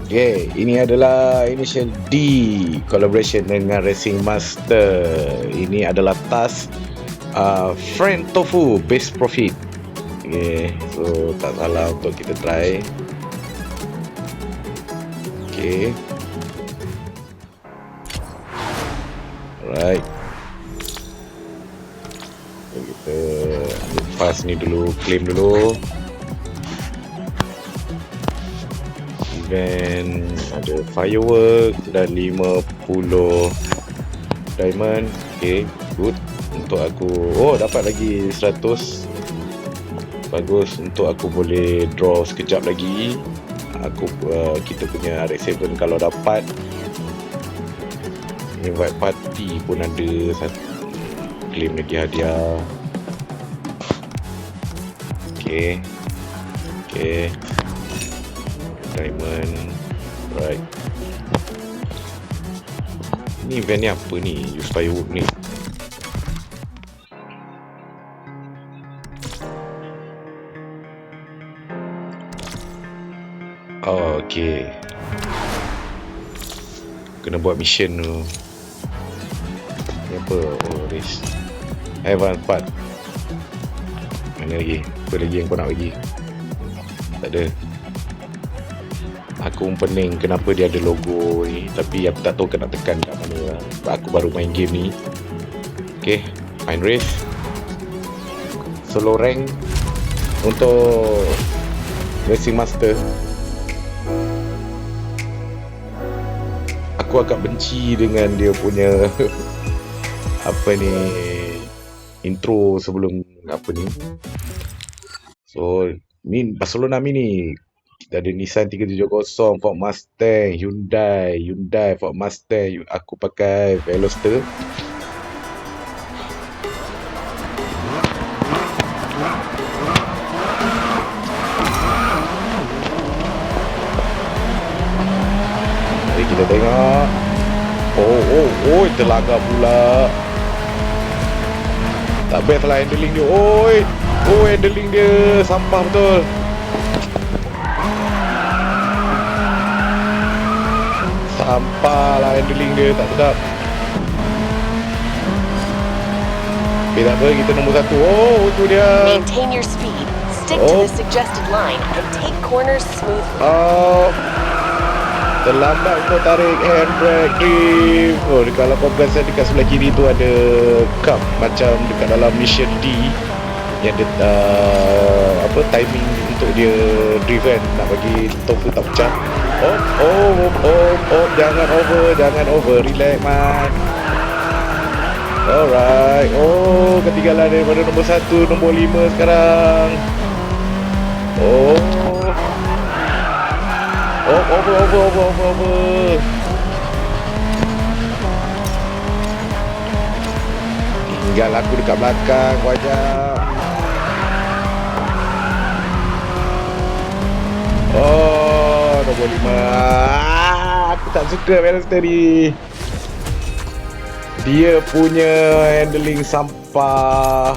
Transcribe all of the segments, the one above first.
Okay, ini adalah initial D collaboration dengan Racing Master. Ini adalah task Friend Tofu Base Profit. Okay, so tak salah untuk kita try. Okay, alright, so, kita ambil fast ni dulu, claim dulu. Event ada firework dan 50 diamond. Okay, good. Untuk aku, dapat lagi 100. Bagus, untuk aku boleh draw sekejap lagi. Kita punya RX7 kalau dapat invite party pun ada satu, claim lagi hadiah. Okay, diamond, right. Ni event ni apa ni? Use firework ni. Okay, kena buat mission tu. Ni apa? Race Advance part. Mana lagi? Apa lagi yang kau nak bagi? Tak ada. Aku pening kenapa dia ada logo ni, tapi aku tak tahu kena tekan kat mana lah. Aku baru main game ni. Okay, main race solo rank untuk Racing Master. Aku agak benci dengan dia punya apa ni, intro sebelum apa ni. So ni Barcelona Mini. Kita ada Nissan 370, Ford Mustang, Hyundai, Ford Mustang. Aku pakai Veloster. Mari kita tengok. Terlanggar pula. Tak best lah handling dia. Handling dia sampah betul. Sampah lah handling dia, tak sedap. Okay, tak apa, kita nombor 1. Itu dia. Maintain your speed. Stick to the suggested line and take corners smoothly. Terlambat kau tarik handbrake grip. Kalau kau perasan dekat sebelah kiri tu ada cup macam dekat dalam mission D yang ada timing untuk dia drift kan, nak bagi tofu tak pecah. Jangan over, relax man. Alright. Ketinggalan daripada nombor 1, nombor 5 sekarang. Over. Tinggal aku dekat belakang wajah. Nombor 5. Aku tak suka Veloster ni. Dia punya handling sampah.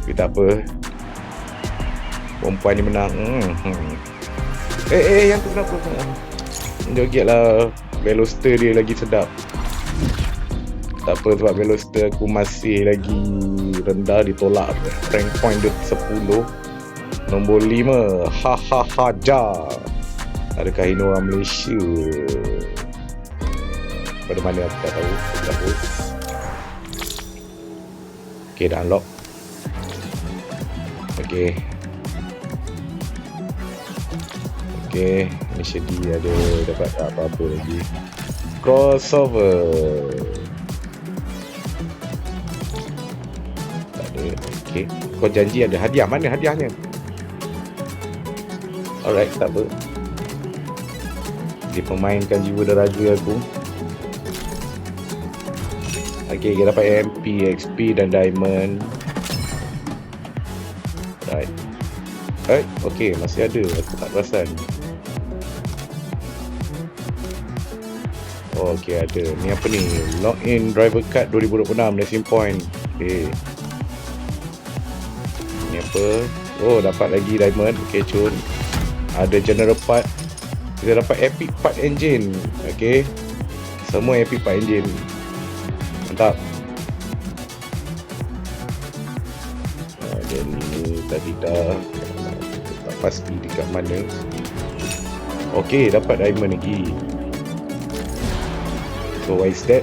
Tapi tak apa, perempuan ni menang. Yang tu kenapa? Joget lah. Veloster dia lagi sedap. Tak apa, sebab Veloster aku masih lagi rendah, ditolak rank point dia 10. Nombor 5, Hahahaja. Adakah ini orang Malaysia? Pada mana aku tak tahu. Okay, dah unlock. Okay, mission D ada dapat apa-apa lagi. Crossover tak ada. Okay, kau janji ada hadiah. Mana hadiahnya? Alright, tak apa. Dia pemainkan jiwa dan raga aku. Okay, kita dapat MP, XP dan Diamond. Right. Okay, masih ada. Aku tak perasan. Okay, ada. Ni apa ni? Login driver card 2026 Racing Point. Okay. Ni apa? Dapat lagi diamond. Okay, cun. Ada general part. Kita dapat epic part engine. Okay, semua epic part engine. Mantap. Dan ni tadi dah tak pasti dekat mana. Okay, dapat diamond lagi. So why is that?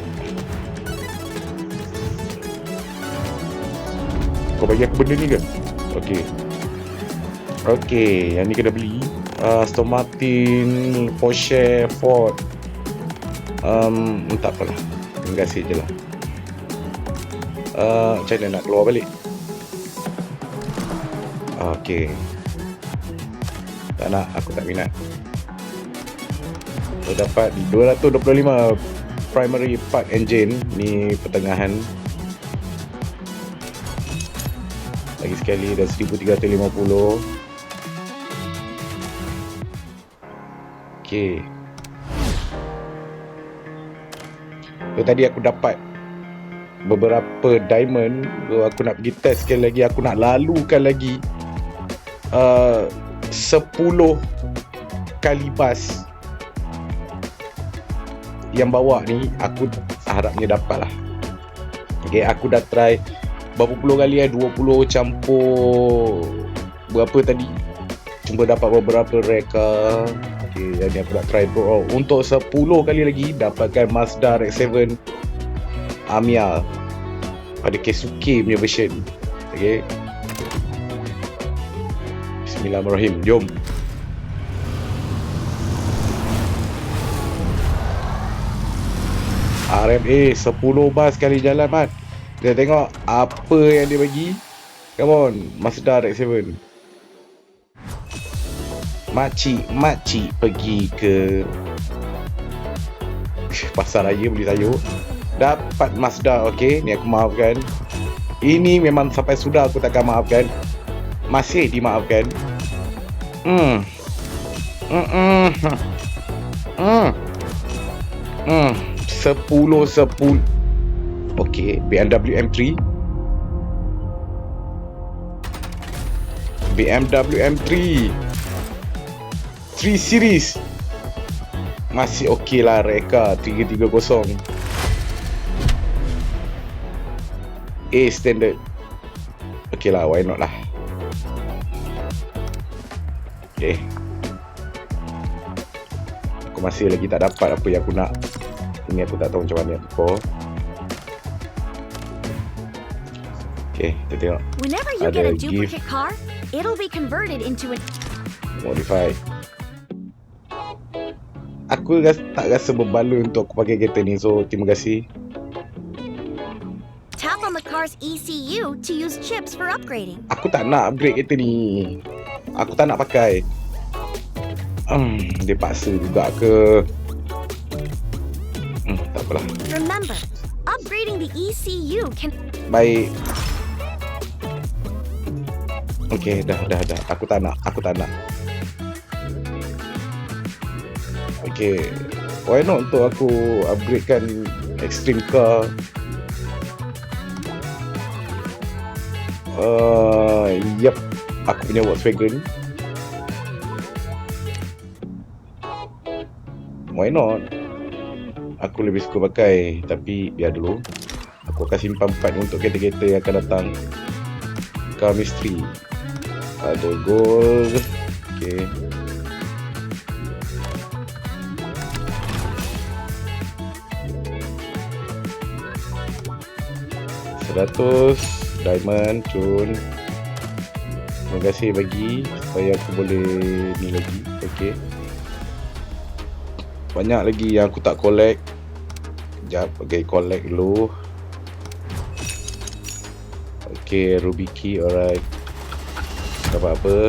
Kau bagi aku benda ni ke? Okay. Okay, yang ni kena beli. Aston Martin, Porsche, Ford. Tak apalah. Terima kasih je lah. Macam mana nak keluar balik? Okay. Tak nak, aku tak minat. So dapat 225 primary part engine. Ni pertengahan. Lagi sekali dah 1350. Okay. So tadi aku dapat beberapa diamond. So aku nak pergi test sekali lagi. Aku nak lalukan lagi 10 kali bas yang bawah ni. Aku harapnya dapat lah. Okay, aku dah try berapa puluh kali 20 campur berapa tadi. Cuma dapat beberapa reka. Okay, yang ni aku nak try bro. Untuk 10 kali lagi dapatkan Mazda RX-7 Amiya pada Keisuke punya version. Okay, Bismillahirrahmanirrahim. Jom. RMA 10 bas sekali jalan, Mat. Kita tengok apa yang dia bagi. Come on, Mazda RX-7. Makcik pergi ke pasar raya beli sayur. Dapat Mazda. Okay, ni aku maafkan. Ini memang sampai sudah aku takkan maafkan. Masih dimaafkan. 10. Okay, BMW M3. BMW M3 3 series. Masih okey lah, reka 330. A standard. Okey lah, why not lah. Okay, aku masih lagi tak dapat apa yang aku nak. Ini aku tak tahu macam mana aku. Okay, kita tengok. Whenever you Ada get a gift. duplicate car, it'll be converted into an Modify. Aku tak rasa berbaloi untuk aku pakai kereta ni. So terima kasih. tap on the car's ECU to use chips for upgrading. Aku tak nak upgrade kereta ni. Aku tak nak pakai. Dia paksa juga ke? Tak apalah. Remember, upgrading the ECU can Baik. Okay, dah. Aku tak nak. Okay, why not untuk aku upgradekan extreme car. Yup, aku punya Volkswagen. Why not? Aku lebih suka pakai, tapi biar dulu. Aku akan simpan part ni untuk kereta-kereta yang akan datang. Car mystery. Ada gold. Okay. $100 diamond, cun. Terima kasih bagi supaya aku boleh ni lagi. Okay. Banyak lagi yang aku tak collect. Sekejap, okay, collect dulu. Okay, ruby key, alright. Tak apa-apa.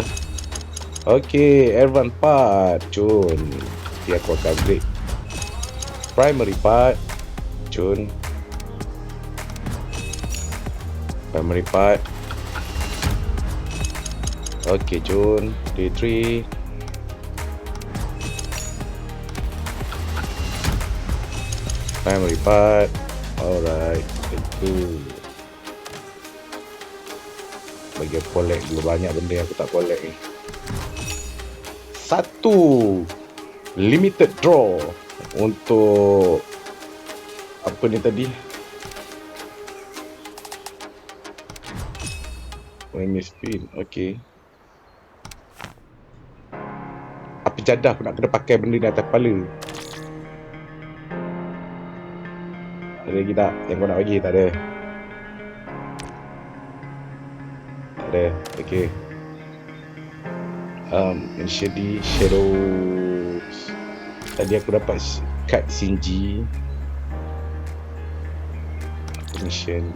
Okay, advance part, cun. Nanti aku akan upgrade. Primary part, cun. Primary part. Okay, cun. D3. Primary part. Alright, itu. Bagi aku collect dulu, banyak benda yang aku tak collect ni. satu limited draw untuk apa ni tadi? Ini spin, okey. Apa jadah aku nak kena pakai benda ni atas kepala? Ada lagi tak yang kau nak bagi? Tak ada. Tak ada, okey. Initially shadows. Tadi aku dapat kad Shinji. Mission.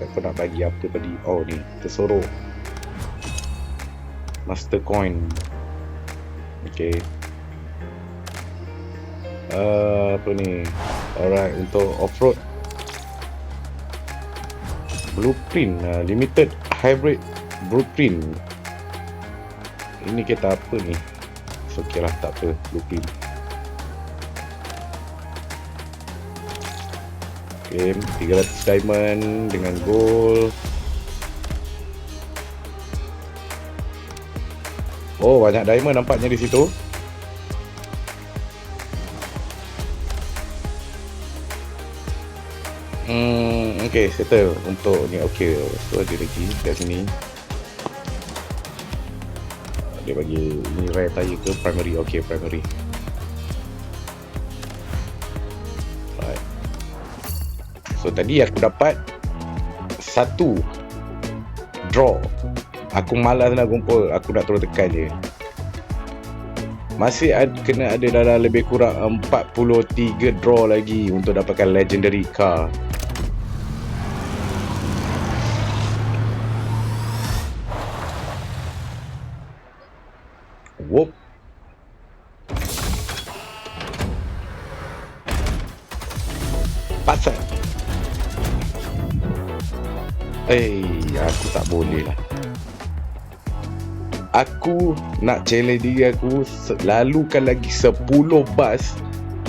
Aku nak bagi apa tadi? Oh ni, Tesoro Master Coin. Okay. Apa ni? Alright, untuk off-road Blueprint, Limited Hybrid Blueprint. Ini kereta apa ni? Okay lah, tak apa. Blueprint. Okay, 300 diamond dengan gold. Oh, banyak diamond nampaknya di situ. Okay, settle untuk ni. Okay, so ada lagi kat sini. Dia bagi ni rare tire ke primary? Okay, primary. So tadi aku dapat satu draw. Aku malas nak kumpul. Aku nak terus tekan je. Masih kena ada dalam lebih kurang 43 draw lagi untuk dapatkan legendary car. Whoop. Pasal aku tak boleh lah. Aku nak challenge diri aku, lalukan lagi 10 bus.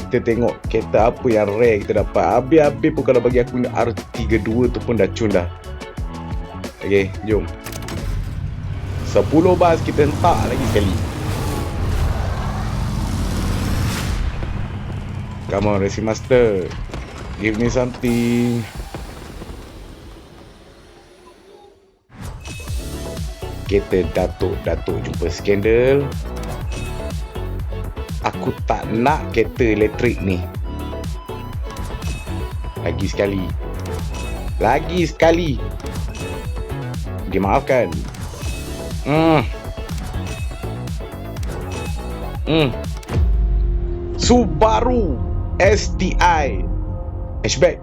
Kita tengok kereta apa yang rare kita dapat. Habis-habis pun kalau bagi aku R32 tu pun dah cun dah. Okay, jom 10 bus kita hentak lagi sekali. Come on, Racing Master, give me something. Kereta Datuk jumpa skandal. Aku tak nak kereta elektrik ni. Lagi sekali dimaafkan. Subaru STI hatchback.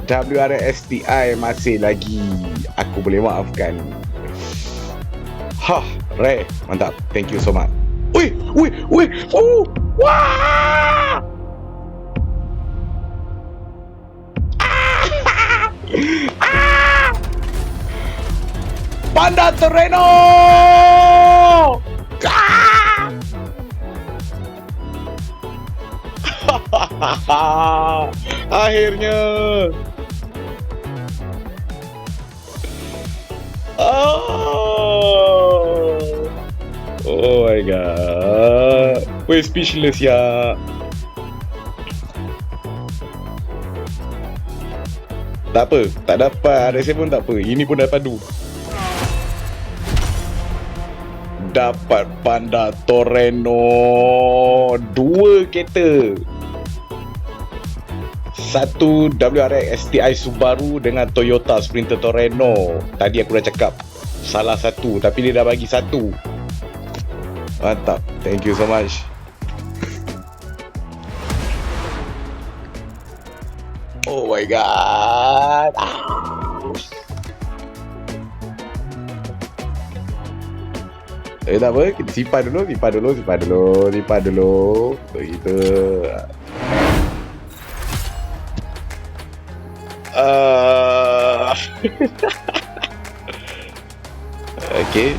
WRX STI masih lagi aku boleh maafkan. Rare, mantap. Thank you so much. Wah! Panda Toreno! Akhirnya. Oh my god. We're speechless ya. Tak apa, tak dapat RS pun tak apa. Ini pun dah padu. Dapat Panda Toreno 2 kereta. Satu WRX STI Subaru dengan Toyota Sprinter Toreno. Tadi aku dah cakap salah satu, tapi dia dah bagi satu. Mantap. Thank you so much. Oh my god. Tak apa, kita simpan dulu. Begitu. Okay.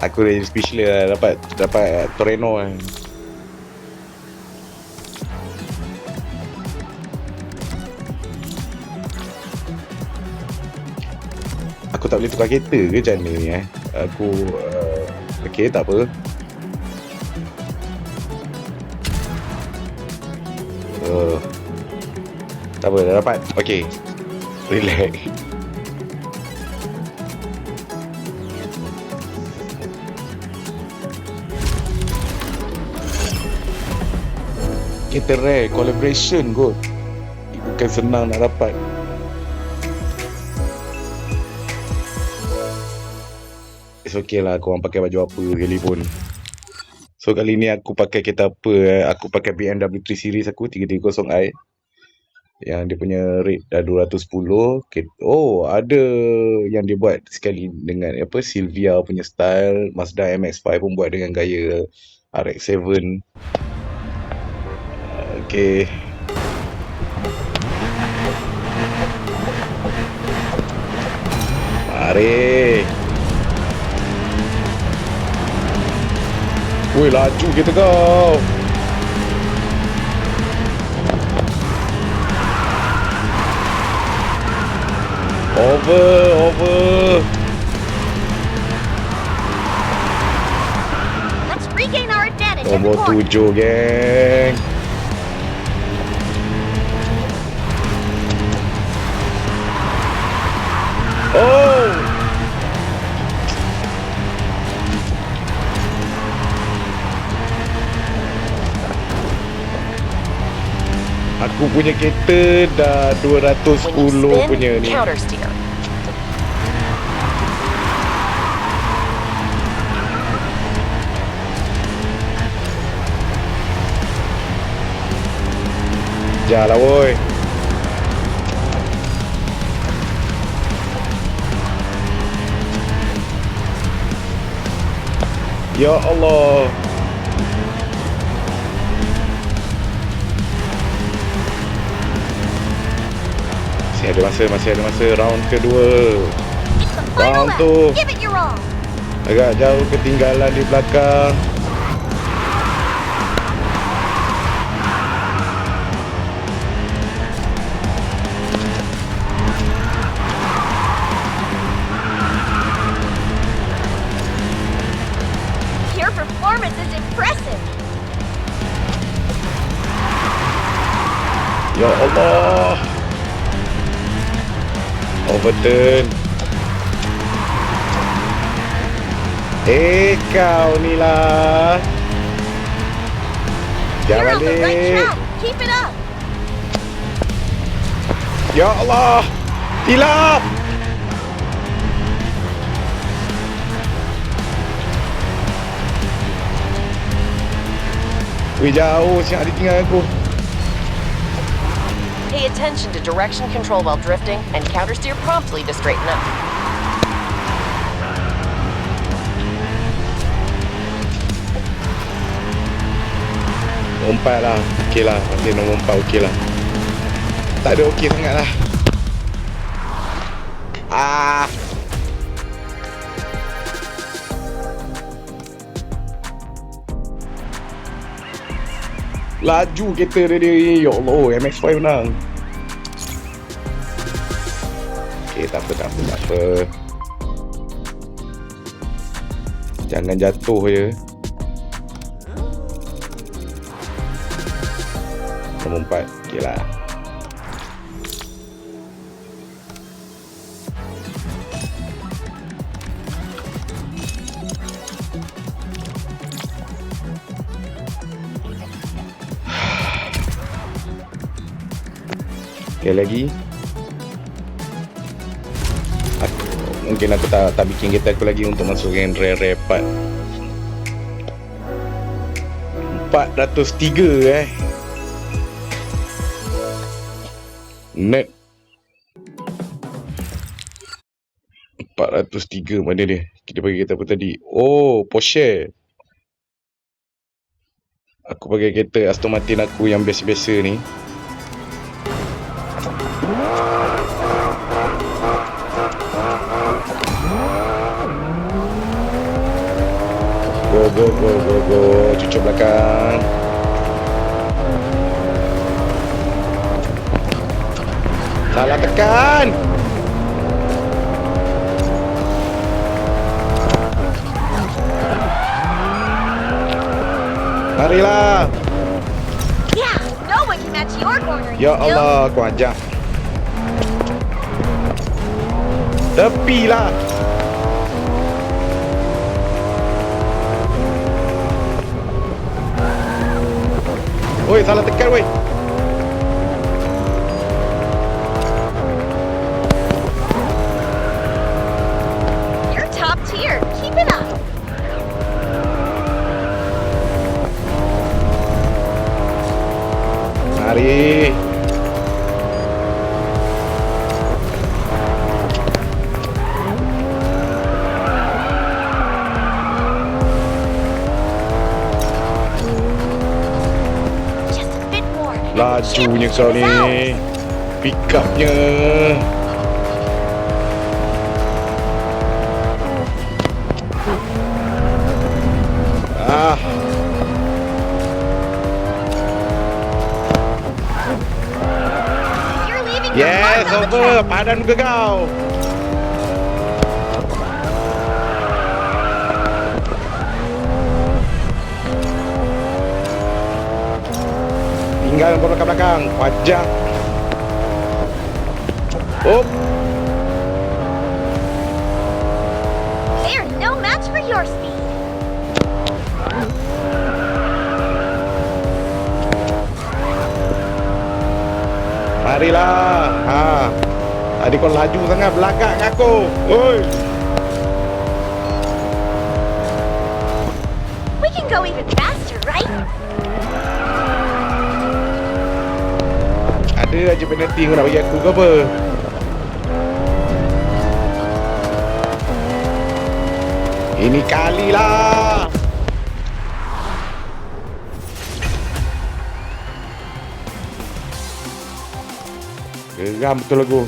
Aku dah speechless lah dapat Toreno kan. Aku tak boleh tukar kereta ke macam mana ni Aku okay, tak apa. Tak apa, dah dapat. Okay, relax. Kita rare collaboration kot. Bukan senang nak dapat. It's okay lah korang pakai baju apa sekalipun. So kali ni aku pakai kereta apa Aku pakai BMW 3 Series aku 330i. Yang dia punya rate dah 210. Oh, ada yang dia buat sekali dengan apa Silvia punya style. Mazda MX-5 pun buat dengan gaya RX-7. Okay. Mari. Woi, laju kita kau. Over. Let's regain our advantage in the Nombor corner. 7, geng. Oh. Aku punya kereta dah When you 210 punya spin, ni. counter steer. Jalan woi. Ya Allah. Masih ada masa round kedua. It's the final Round lap. tu Give it your all. agak jauh ketinggalan di belakang. Your performance is impressive. Ya Allah. Overturn. Kau ni lah. You're Jangan on the right balik. track. Keep it up. Ya Allah. Hilap. Wih, jauh siap dia tinggal aku. Pay attention to direction control while drifting and counter steer promptly to straighten up. Nombor 4 lah. Okey lah. Masih nombor 4 okey lah. Tak ada okey sangat lah. Laju kereta dia. Ya Allah. MX-5 menang. Okey, tak apa. Jangan jatuh je. Nombor 4. Okey lah. Okey lagi. Mungkin aku tak bikin kereta aku lagi untuk masukkan rare part. 403 Net 403. Mana dia? Kita pakai kereta apa tadi? Oh, Porsche. Aku pakai kereta Aston Martin aku yang biasa-biasa ni. Go. Cucuk belakang. Salah tekan. Marilah. Yeah, no one can match your corner. Ya Easy You. Allah, aku ajak. Tepilah. Oi, salah tekan weh. You're top tier. Keep it up. Mari. Just a bit more. Lajunya kau ni. Pick upnya. Ah, You're leaving your yes, mark on the over. track. Padan ke kau. Tinggal bola ke belakang. Wajah. Oh, There's no match for your speed. marilah. Ha. Tadi kau laju sangat belakang aku. Oi. We can go even faster, right? Ada aja penalty kau nak bagi aku ke apa? Ini kalilah. Geram betul aku.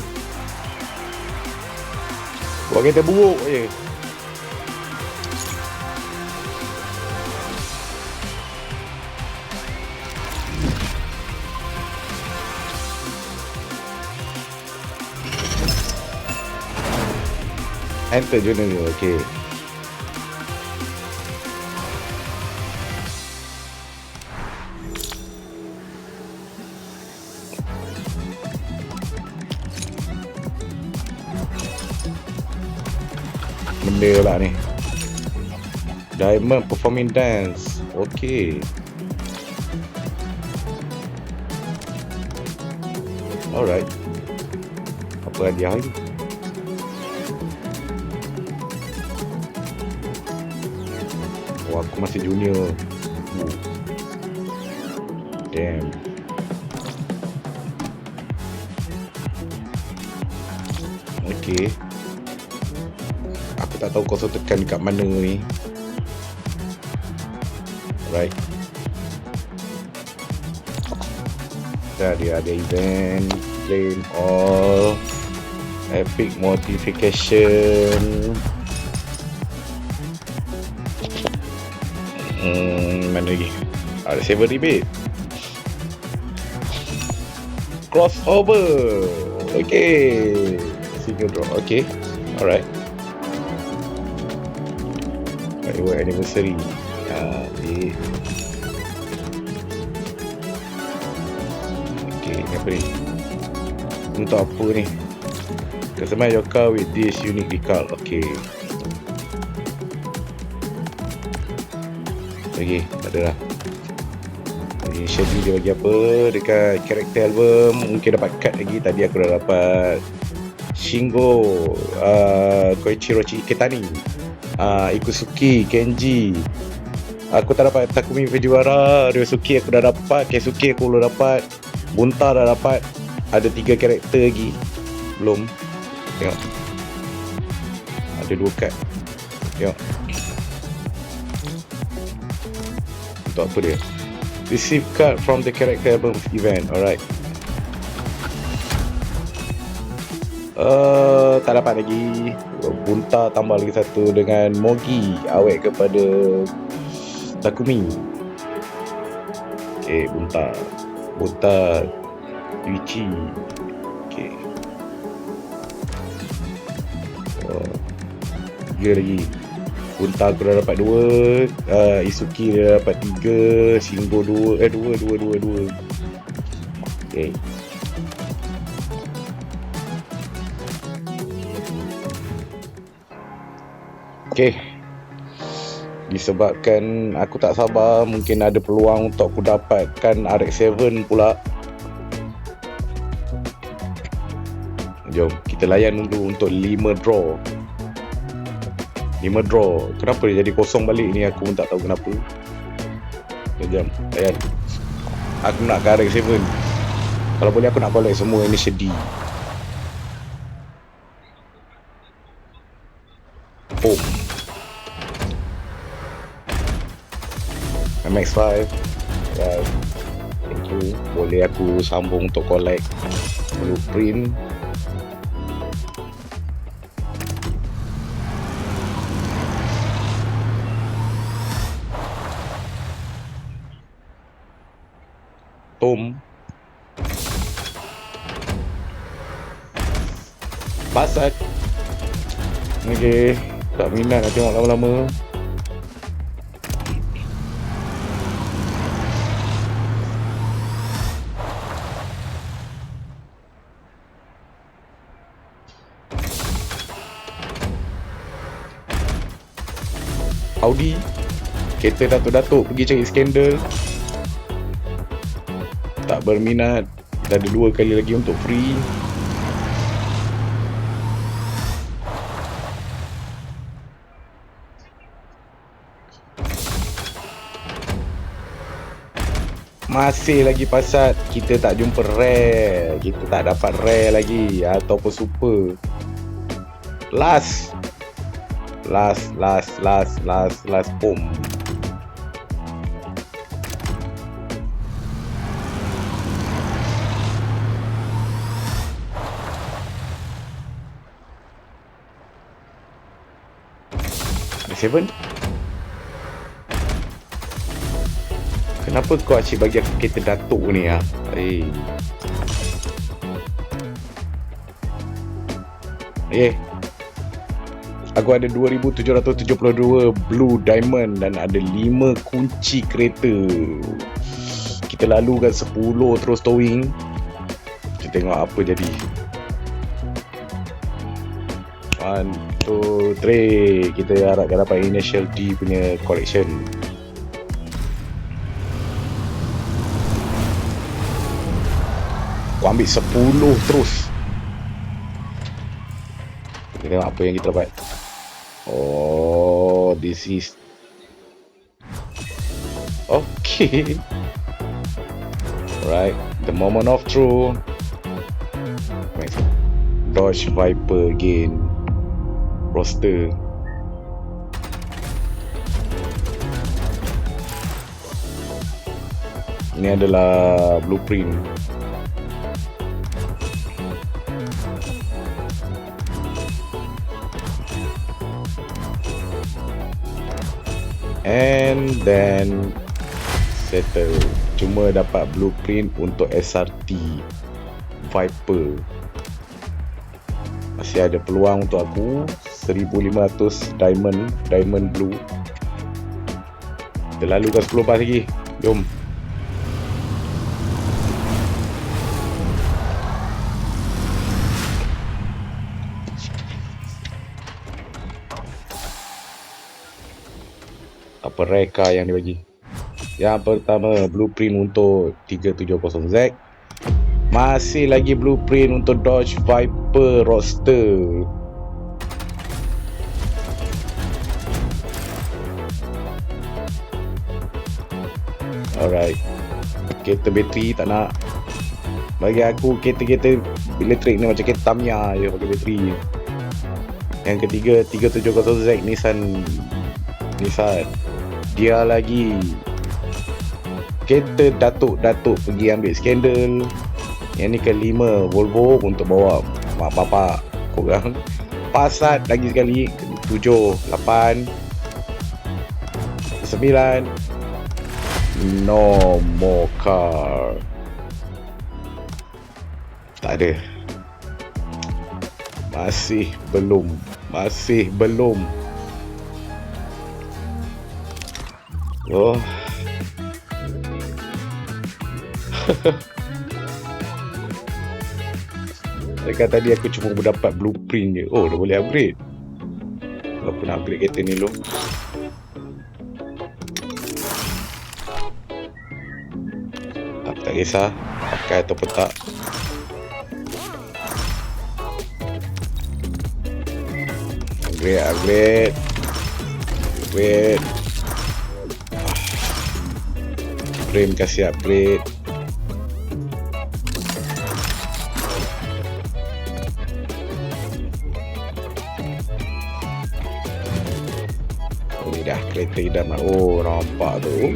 Buat kereta buruk je. Enter junior, okay. Benda lah ni. Diamond performing dance. Okay. Alright. Apa hadiah lagi? Oh, aku masih junior. Damn. Okay. Aku tak tahu kau tekan dekat mana ni. Right. Dah dia ada event, claim all, epic modification. Mana lagi? Ada saver rebate. Crossover. Okay. Single draw. Okay. Alright. Reward anniversary. Okay, ni apa ni? Untuk apa ni? Customize your car with this unique decal. Okay. Okay, tak ada lah. Initially dia bagi apa? Dekat character album mungkin dapat card lagi. Tadi aku dah dapat Shingo, Koichiro Iketani, Ikusuki, Kenji. Aku tak dapat Takumi Fujiwara. Ryosuke aku dah dapat. Keisuke aku belum dapat. Bunta dah dapat. Ada 3 karakter lagi belum. Tengok, ada 2 kad. Tengok. Untuk apa dia? Receive card from the character album event. Alright. Tak dapat lagi. Bunta tambah lagi satu dengan Mogi, awet kepada Takumi. Okay, Bunta Yuichi. Okay. 3 lagi. Unta aku dah dapat 2, Isuki dah dapat 3, Shingo 2. Okay. Okay. Disebabkan aku tak sabar, mungkin ada peluang untuk aku dapatkan RX-7 pula. Jom kita layan dulu untuk 5 draw. Kenapa dia jadi kosong balik ni, aku pun tak tahu kenapa. Jom layan. Aku nak ke RX-7. Kalau boleh aku nak collect semua Initial D. Oh, MX5. Right. Thank you. Boleh aku sambung untuk collect blueprint. Tom. Pasat. Okay. Tak minat nak tengok lama-lama. Audi. Kereta datuk-datuk pergi cari skandal. Tak berminat. Kita ada 2 kali lagi untuk free. Masih lagi Passat. Kita tak jumpa rare. Kita tak dapat rare lagi ataupun super. Last. Boom. Ada 7. Kenapa kau asyik bagi aku kereta datuk ni ah? Aku ada 2772 blue diamond dan ada 5 kunci kereta. Kita lalukan 10 terus towing. Kita tengok apa jadi. 1, 2, 3. Kita harapkan dapat Initial D punya collection. Aku ambil 10 terus. Kita tengok apa yang kita dapat. Oh, this is okay. Right, the moment of truth. Dodge Viper again. Roster. Ini adalah blueprint. And then settle. Cuma dapat blueprint untuk SRT Viper. Masih ada peluang untuk aku. 1500 diamond blue. Kita lalukan 10 pas lagi. Jom. Apa reka yang dibagi? Yang pertama blueprint untuk 370Z. Masih lagi blueprint untuk Dodge Viper Roadster. Alright. Kereta bateri tak nak. Bagi aku kereta-kereta elektrik ni macam kereta Tamiya je pakai bateri. Yang ketiga 370Z Nissan. Dia lagi kereta datuk-datuk pergi ambil skandal. Yang ni kelima Volvo untuk bawa mak bapak korang. Passat lagi sekali 7, 8, 9. No more car. Tak ada. Masih belum. Oh. Dekat tadi aku cuma dapat blueprint je. Oh, dah boleh upgrade. Aku nak upgrade kereta ni dulu. Tapi tak kisah pakai ataupun tak. Upgrade. Frame kasih upgrade. Oh, ni dah kereta idaman. Oh, nampak tu.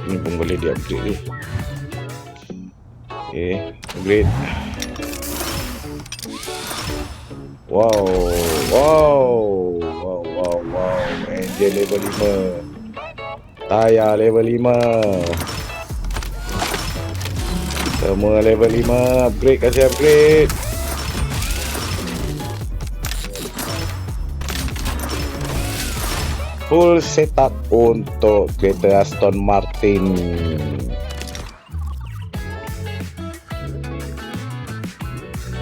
Ni pun boleh di upgrade ni. Okay, upgrade. Wow. Engine level 5. Tayar level 5. Semua level 5. Upgrade, kasih upgrade. Full setup untuk kereta Aston Martin.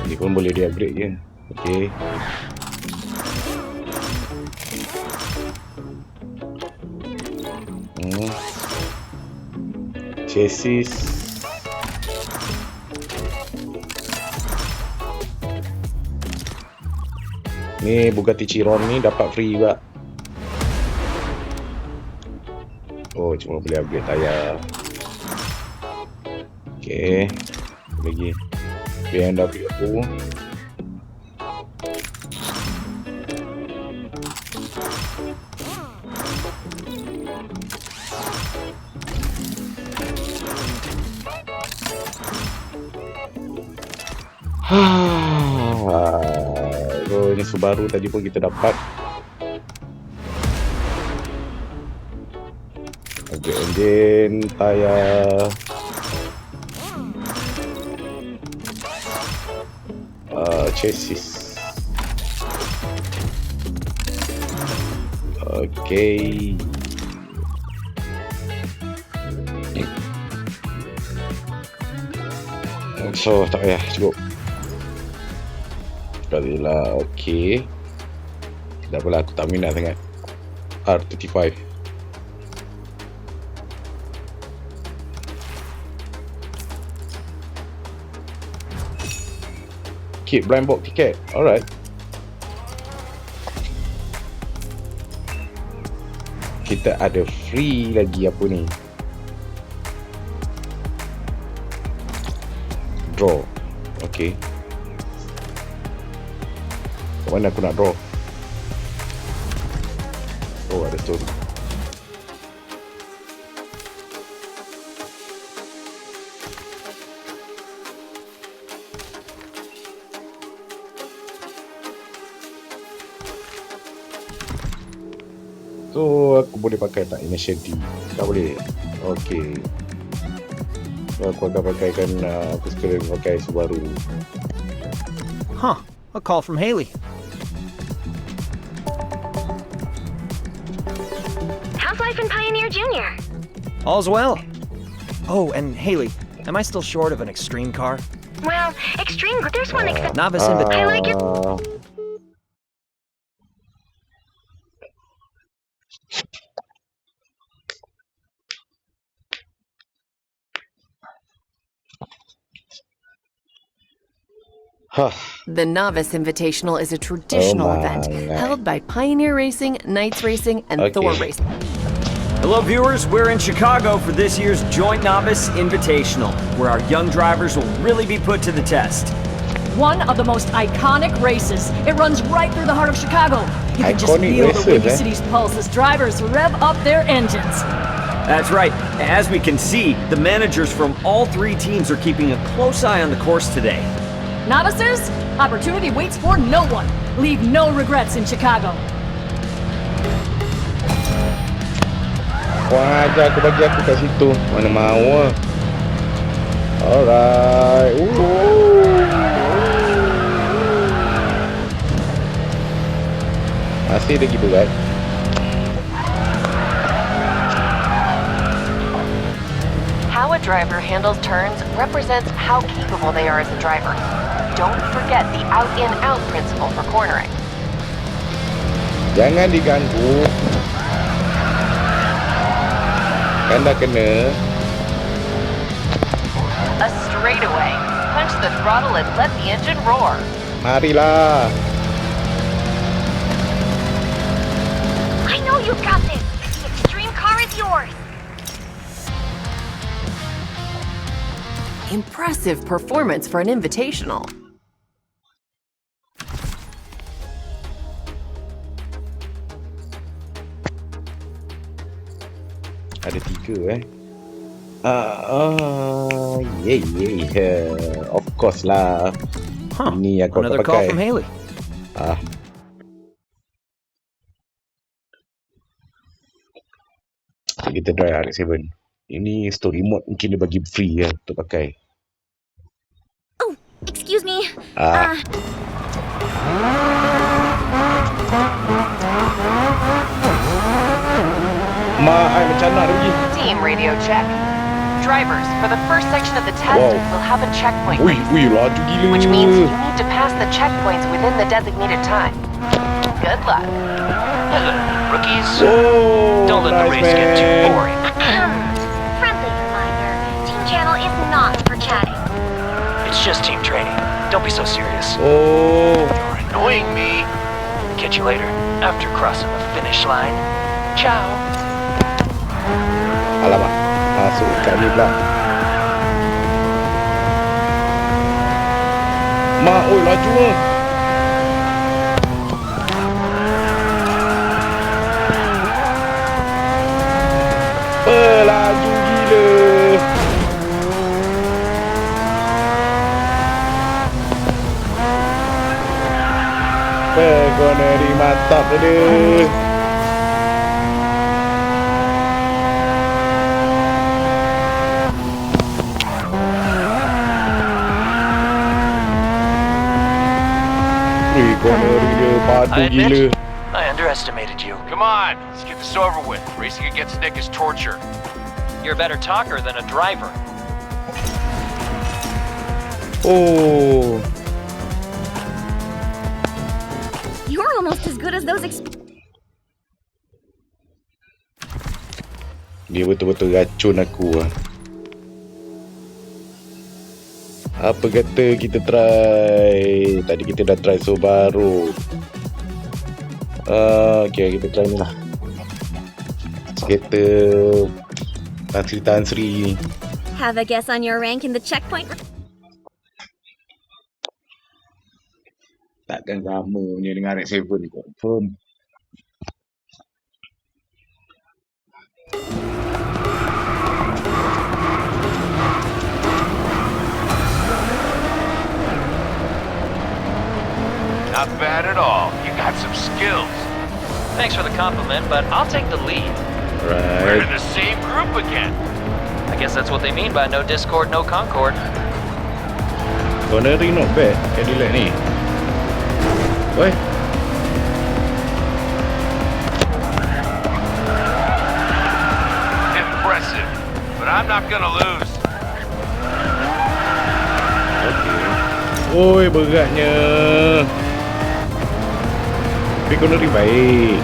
Ini pun boleh di upgrade je. Okay. Chassis. Ni Bugatti Chiron ni dapat free juga. Oh, cuma boleh upgrade tayar. Okay. Lagi BMW aku. Oh, ini Subaru tadi pun kita dapat. Upgrade engine, tayar, chassis. Okay. So, tak payah, cukup. Sekalilah, okay. Dah pula aku tak minat sangat R35. Keep blind box ticket. Alright. Kita ada free lagi apa ni? Draw. Okay. Kat mana aku nak draw? Oh, ada story. So, aku boleh pakai tak Initial D? Tak boleh. Okay. So, aku akan pakaikan, aku sekali pakai Subaru. Huh. A call from Haley. How's life in Pioneer Junior? All's well. Oh, and Haley, am I still short of an extreme car? Well, extreme. There's one except. Novice invitation. I like it. The Novice Invitational is a traditional event held by Pioneer Racing, Knights Racing, and Thor Racing. Hello viewers, we're in Chicago for this year's Joint Novice Invitational, where our young drivers will really be put to the test. One of the most iconic races. It runs right through the heart of Chicago. You can just Iconic feel the races, Windy eh? City's pulse as drivers rev up their engines. That's right, as we can see, the managers from all three teams are keeping a close eye on the course today. Novices, opportunity waits for no one. Leave no regrets in Chicago. Kau ajar aku bagi aku kat situ. Mana mau ah. Alright. Masih lagi berat. How a driver handles turns represents how capable they are as a driver. Don't forget the out-in-out principle for cornering. Jangan diganggu. Kan dah kena. A straightaway. Punch the throttle and let the engine roar. Marilah. I know you've got this. The extreme car is yours. Impressive performance for an invitational. Ada 3 yeah. Of course lah. Huh. Ini yang kau Another tak call pakai. from Haley. Kita try RX-7. Ini story mode mungkin dia bagi free ya untuk pakai. Oh, excuse me. Macam nak pergi. Team radio check. Drivers, for the first section of the test, Wow. we'll have a checkpoint Ui, race, laju gila. which means you need to pass the checkpoints within the designated time. Good luck. Hello, rookies. Oh, Don't let the nice, race get too man. boring. Friendly reminder, Team Channel is not for chatting. It's just team training. Don't be so serious. Oh, You're annoying me. Catch you later, after crossing the finish line. Ciao. alamak. Masuk kami pula. Oi, laju ah. Laju gila. Cornering mantap dia. Cornering dia padu I gila. admit, I underestimated you. Come on, let's get this over with. Racing against Nick is torture. You're a better talker than a driver. Oh, You're almost as good as those dia betul-betul racun aku ah. Apa kata kita try. Tadi kita dah try Subaru. Okay, kita try ni lah. Kereta Tan Sri. Have a guess on your rank in the checkpoint? Takkan sama punya dengan RX-7 confirm. Not bad at all. You got some skills. Thanks for the compliment, but I'll take the lead. We're in Right. the same group again. I guess that's what they mean by no Discord, no Concord. Cornering not bad. Cadillac ni. Weh. Impressive. But I'm not gonna lose. Oi, beratnya. Tapi cornering baik.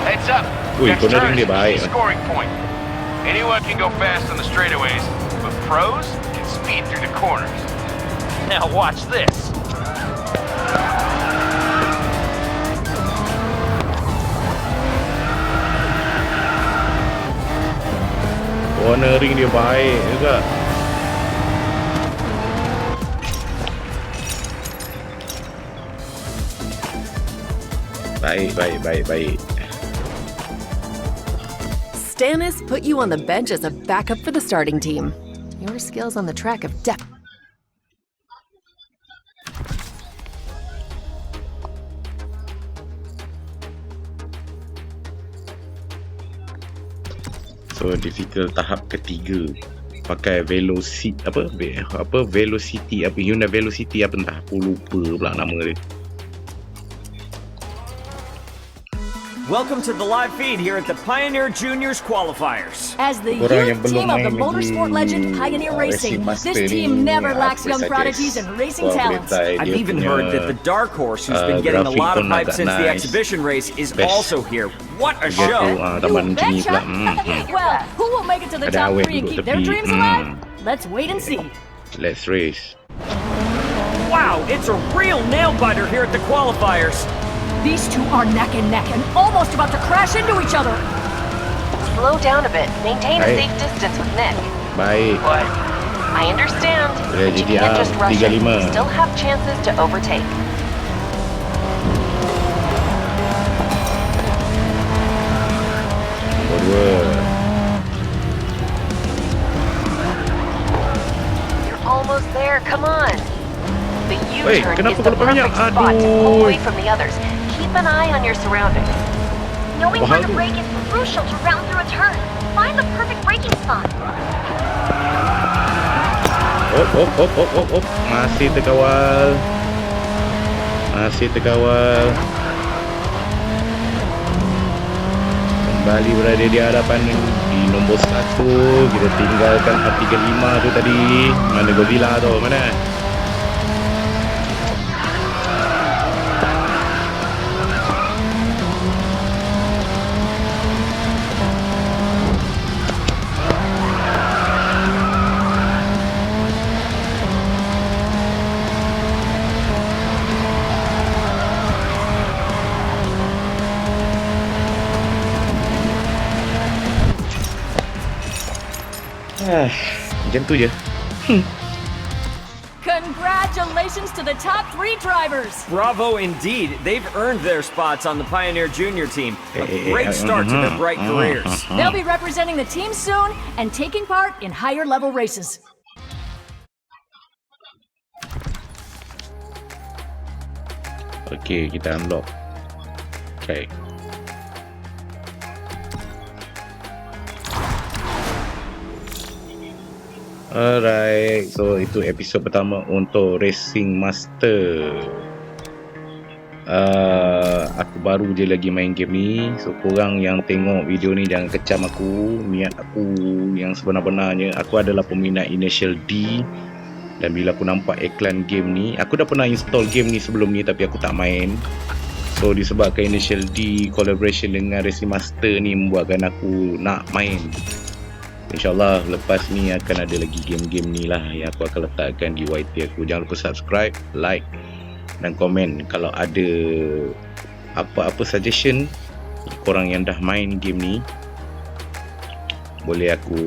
Heads up. Ui, Next cornering turn dia is a baik. key scoring point. Anyone can go fast on the straightaways, but pros can speed through the corners. Now watch this. Cornering dia baik juga. Baik. Stannis put you on the bench as a backup for the starting team. Your skills on the track have So difficult tahap ketiga. Pakai velocity velocity apa Hyundai Velocity apa entah, aku lupa pula nama dia. Welcome to the live feed here at the Pioneer Juniors qualifiers. As the Orang yang youth belum team of the main motorsport lagi, legend Pioneer Racing Racing, Master this ni, team never lacks aku young suggest prodigies and racing kau boleh talents. try I've dia even punya, heard that the dark horse who's been getting a graphic lot of pun hype agak since the nice. exhibition race is Best. also here. What a Dia tu show! taman You macam ni betcha. pula. Well, who will make it to the Ada top awet 3 and duduk keep their tepi. dreams alive? Let's wait and see. Let's race. Wow, it's a real nail biter here at the qualifiers. These two are neck and neck and almost about to crash into each other. Slow down a bit. Maintain a Baik. safe distance with Nick. Baik. What? I understand, Boleh but you jadi can't just rush it. 35. You still have chances to overtake. Nombor 2. You're almost there. Come on. The Wait, U-turn kenapa is the kau lepas perfect minyak? spot to pull Aduh. away from the others. Keep an eye on your surroundings. Knowing where to Bahaya. brake is crucial to round through a turn. Find the perfect braking spot. Op. Masih terkawal. Kembali berada di hadapan di nombor 1. Kita tinggalkan R35 tu tadi. Mana Godzilla tu? Mana? Macam tu je. Congratulations to the top 3 drivers. Bravo indeed. They've earned their spots on the Pioneer Junior team. A great start to their bright careers. They'll be representing the team soon and taking part in higher level races. Okay, kita unlock. Okay. Alright, so itu episod pertama untuk Racing Master. Aku baru je lagi main game ni. So korang yang tengok video ni jangan kecam aku. Niat aku yang sebenar-benarnya, aku adalah peminat Initial D. Dan bila aku nampak iklan game ni, aku dah pernah install game ni sebelum ni tapi aku tak main. So disebabkan Initial D collaboration dengan Racing Master ni membuatkan aku nak main. InsyaAllah lepas ni akan ada lagi game-game ni lah yang aku akan letakkan di YT aku. Jangan lupa subscribe, like dan komen kalau ada apa-apa suggestion korang yang dah main game ni. Boleh aku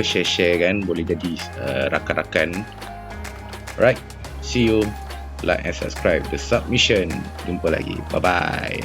share kan, boleh jadi rakan-rakan. Alright, see you, like and subscribe The Submission. Jumpa lagi, bye bye.